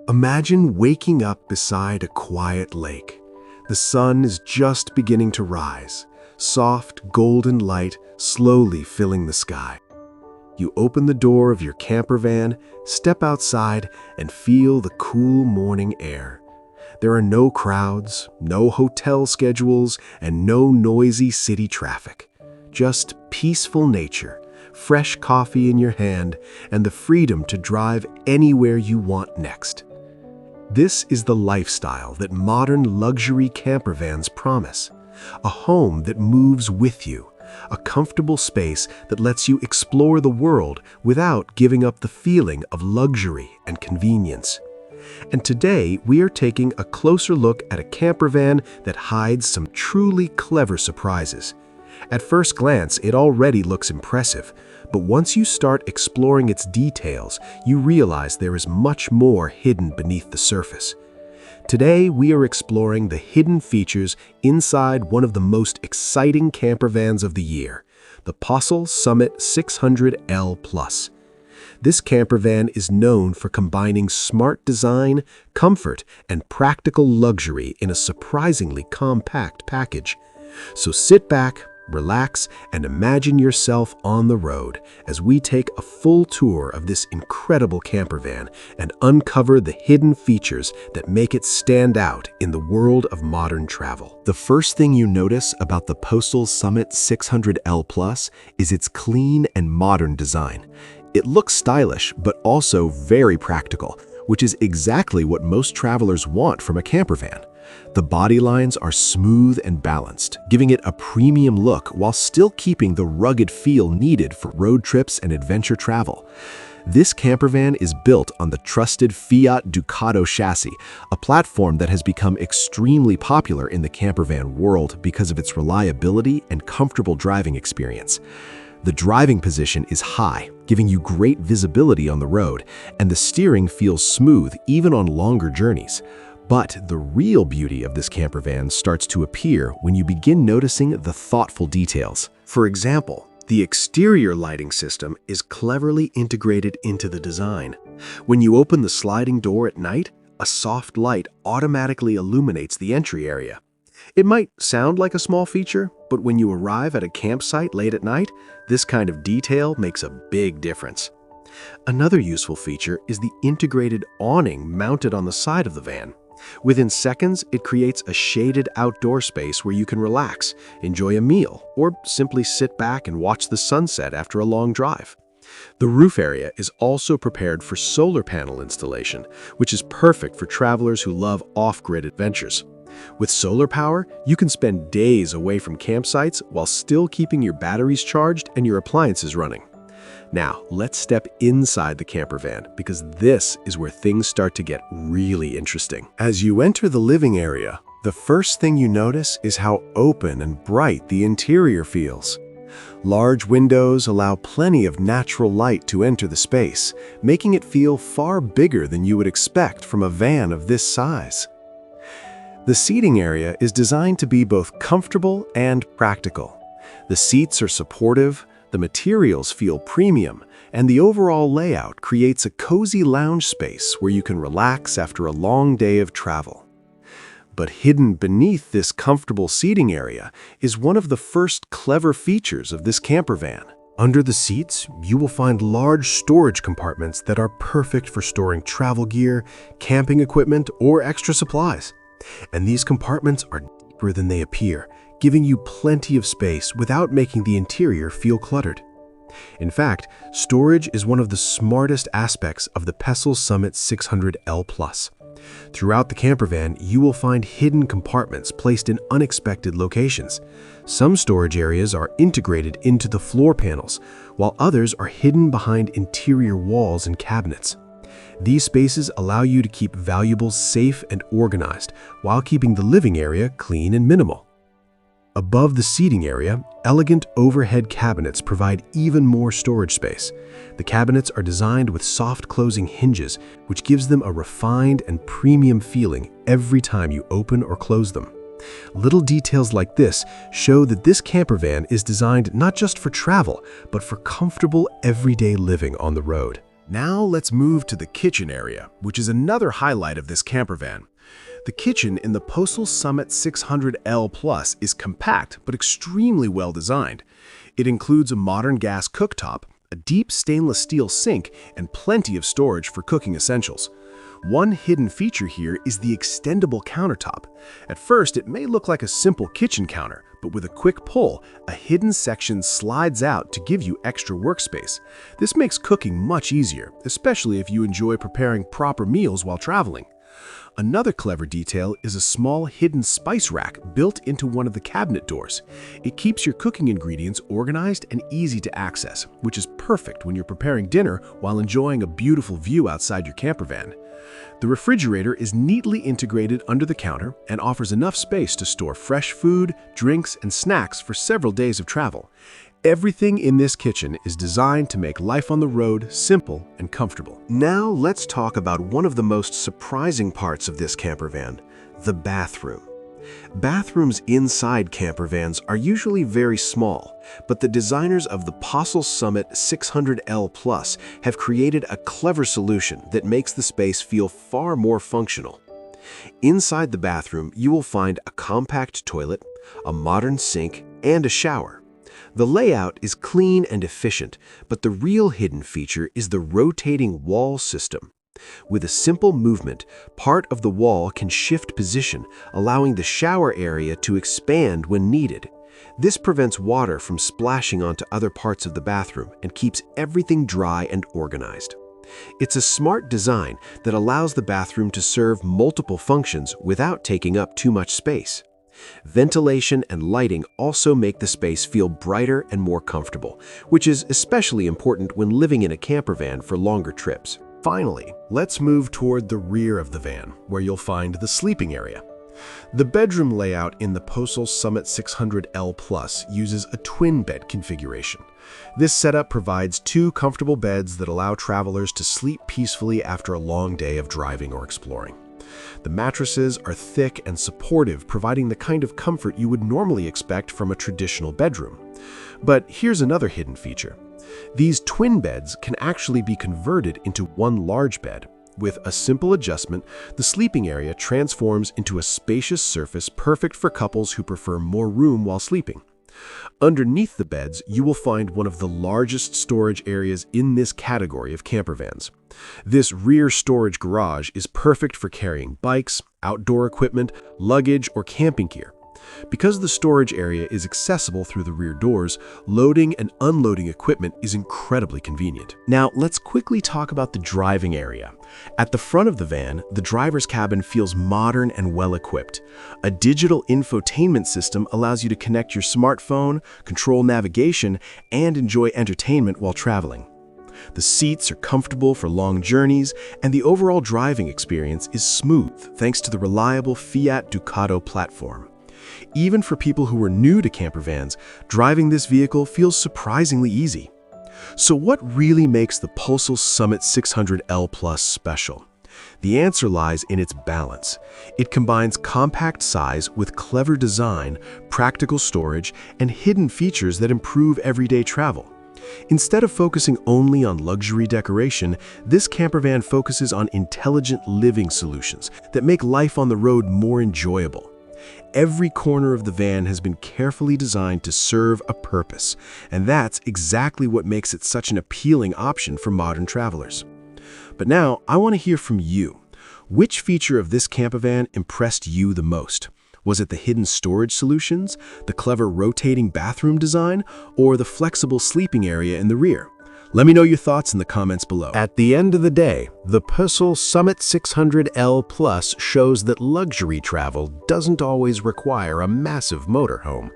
Imagine waking up beside a quiet lake. The sun is just beginning to rise, soft golden light slowly filling the sky. You open the door of your camper van, step outside, and feel the cool morning air. There are no crowds, no hotel schedules, and no noisy city traffic. Just peaceful nature, fresh coffee in your hand, and the freedom to drive anywhere you want next. This is the lifestyle that modern luxury camper vans promise. A home that moves with you, a comfortable space that lets you explore the world without giving up the feeling of luxury and convenience. And today, we are taking a closer look at a camper van that hides some truly clever surprises. At first glance, it already looks impressive, but once you start exploring its details, you realize there is much more hidden beneath the surface. Today, we are exploring the hidden features inside one of the most exciting camper vans of the year, the Pössl Summit 600L+. This camper van is known for combining smart design, comfort, and practical luxury in a surprisingly compact package. So sit back, relax, and imagine yourself on the road as we take a full tour of this incredible camper van and uncover the hidden features that make it stand out in the world of modern travel. The first thing you notice about the Pössl Summit 600L+ is its clean and modern design. It looks stylish, but also very practical, which is exactly what most travelers want from a camper van. The body lines are smooth and balanced, giving it a premium look while still keeping the rugged feel needed for road trips and adventure travel. This camper van is built on the trusted Fiat Ducato chassis, a platform that has become extremely popular in the camper van world because of its reliability and comfortable driving experience. The driving position is high, giving you great visibility on the road, and the steering feels smooth even on longer journeys. But the real beauty of this camper van starts to appear when you begin noticing the thoughtful details. For example, the exterior lighting system is cleverly integrated into the design. When you open the sliding door at night, a soft light automatically illuminates the entry area. It might sound like a small feature, but when you arrive at a campsite late at night, this kind of detail makes a big difference. Another useful feature is the integrated awning mounted on the side of the van. Within seconds, it creates a shaded outdoor space where you can relax, enjoy a meal, or simply sit back and watch the sunset after a long drive. The roof area is also prepared for solar panel installation, which is perfect for travelers who love off-grid adventures. With solar power, you can spend days away from campsites while still keeping your batteries charged and your appliances running. Now, let's step inside the camper van because this is where things start to get really interesting. As you enter the living area, the first thing you notice is how open and bright the interior feels. Large windows allow plenty of natural light to enter the space, making it feel far bigger than you would expect from a van of this size. The seating area is designed to be both comfortable and practical. The seats are supportive, the materials feel premium, and the overall layout creates a cozy lounge space where you can relax after a long day of travel. But hidden beneath this comfortable seating area is one of the first clever features of this camper van. Under the seats, you will find large storage compartments that are perfect for storing travel gear, camping equipment, or extra supplies. And these compartments are deeper than they appear, giving you plenty of space without making the interior feel cluttered. In fact, storage is one of the smartest aspects of the Pössl Summit 600L+. Throughout the camper van, you will find hidden compartments placed in unexpected locations. Some storage areas are integrated into the floor panels, while others are hidden behind interior walls and cabinets. These spaces allow you to keep valuables safe and organized, while keeping the living area clean and minimal. Above the seating area, elegant overhead cabinets provide even more storage space. The cabinets are designed with soft closing hinges, which gives them a refined and premium feeling every time you open or close them. Little details like this show that this campervan is designed not just for travel, but for comfortable everyday living on the road. Now let's move to the kitchen area, which is another highlight of this campervan. The kitchen in the Pössl Summit 600L Plus is compact but extremely well designed. It includes a modern gas cooktop, a deep stainless steel sink, and plenty of storage for cooking essentials. One hidden feature here is the extendable countertop. At first, it may look like a simple kitchen counter, but with a quick pull, a hidden section slides out to give you extra workspace. This makes cooking much easier, especially if you enjoy preparing proper meals while traveling. Another clever detail is a small hidden spice rack built into one of the cabinet doors. It keeps your cooking ingredients organized and easy to access, which is perfect when you're preparing dinner while enjoying a beautiful view outside your campervan. The refrigerator is neatly integrated under the counter and offers enough space to store fresh food, drinks, and snacks for several days of travel. Everything in this kitchen is designed to make life on the road simple and comfortable. Now let's talk about one of the most surprising parts of this campervan, the bathroom. Bathrooms inside campervans are usually very small, but the designers of the Pössl Summit 600L Plus have created a clever solution that makes the space feel far more functional. Inside the bathroom, you will find a compact toilet, a modern sink, and a shower. The layout is clean and efficient, but the real hidden feature is the rotating wall system. With a simple movement, part of the wall can shift position, allowing the shower area to expand when needed. This prevents water from splashing onto other parts of the bathroom and keeps everything dry and organized. It's a smart design that allows the bathroom to serve multiple functions without taking up too much space. Ventilation and lighting also make the space feel brighter and more comfortable, which is especially important when living in a campervan for longer trips. Finally, let's move toward the rear of the van, where you'll find the sleeping area. The bedroom layout in the Pössl Summit 600L Plus uses a twin bed configuration. This setup provides two comfortable beds that allow travelers to sleep peacefully after a long day of driving or exploring. The mattresses are thick and supportive, providing the kind of comfort you would normally expect from a traditional bedroom. But here's another hidden feature. These twin beds can actually be converted into one large bed. With a simple adjustment, the sleeping area transforms into a spacious surface perfect for couples who prefer more room while sleeping. Underneath the beds, you will find one of the largest storage areas in this category of campervans. This rear storage garage is perfect for carrying bikes, outdoor equipment, luggage, or camping gear. Because the storage area is accessible through the rear doors, loading and unloading equipment is incredibly convenient. Now, let's quickly talk about the driving area. At the front of the van, the driver's cabin feels modern and well-equipped. A digital infotainment system allows you to connect your smartphone, control navigation, and enjoy entertainment while traveling. The seats are comfortable for long journeys, and the overall driving experience is smooth thanks to the reliable Fiat Ducato platform. Even for people who are new to campervans, driving this vehicle feels surprisingly easy. So what really makes the Pössl Summit 600L Plus special? The answer lies in its balance. It combines compact size with clever design, practical storage, and hidden features that improve everyday travel. Instead of focusing only on luxury decoration, this campervan focuses on intelligent living solutions that make life on the road more enjoyable. Every corner of the van has been carefully designed to serve a purpose, and that's exactly what makes it such an appealing option for modern travelers. But now, I want to hear from you. Which feature of this campervan impressed you the most? Was it the hidden storage solutions, the clever rotating bathroom design, or the flexible sleeping area in the rear? Let me know your thoughts in the comments below. At the end of the day, the Pössl Summit 600L Plus shows that luxury travel doesn't always require a massive motorhome.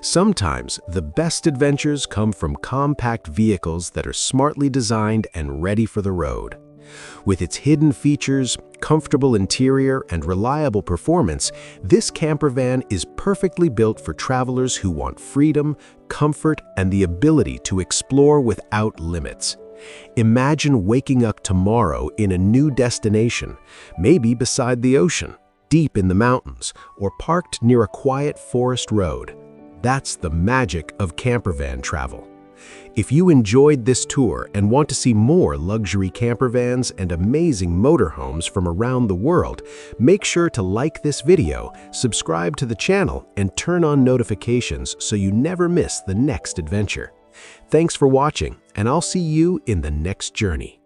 Sometimes, the best adventures come from compact vehicles that are smartly designed and ready for the road. With its hidden features, comfortable interior, and reliable performance, this campervan is perfectly built for travelers who want freedom, comfort, and the ability to explore without limits. Imagine waking up tomorrow in a new destination, maybe beside the ocean. deep in the mountains, or parked near a quiet forest road. That's the magic of campervan travel. If you enjoyed this tour and want to see more luxury campervans and amazing motorhomes from around the world, make sure to like this video, subscribe to the channel, and turn on notifications so you never miss the next adventure. Thanks for watching, and I'll see you in the next journey.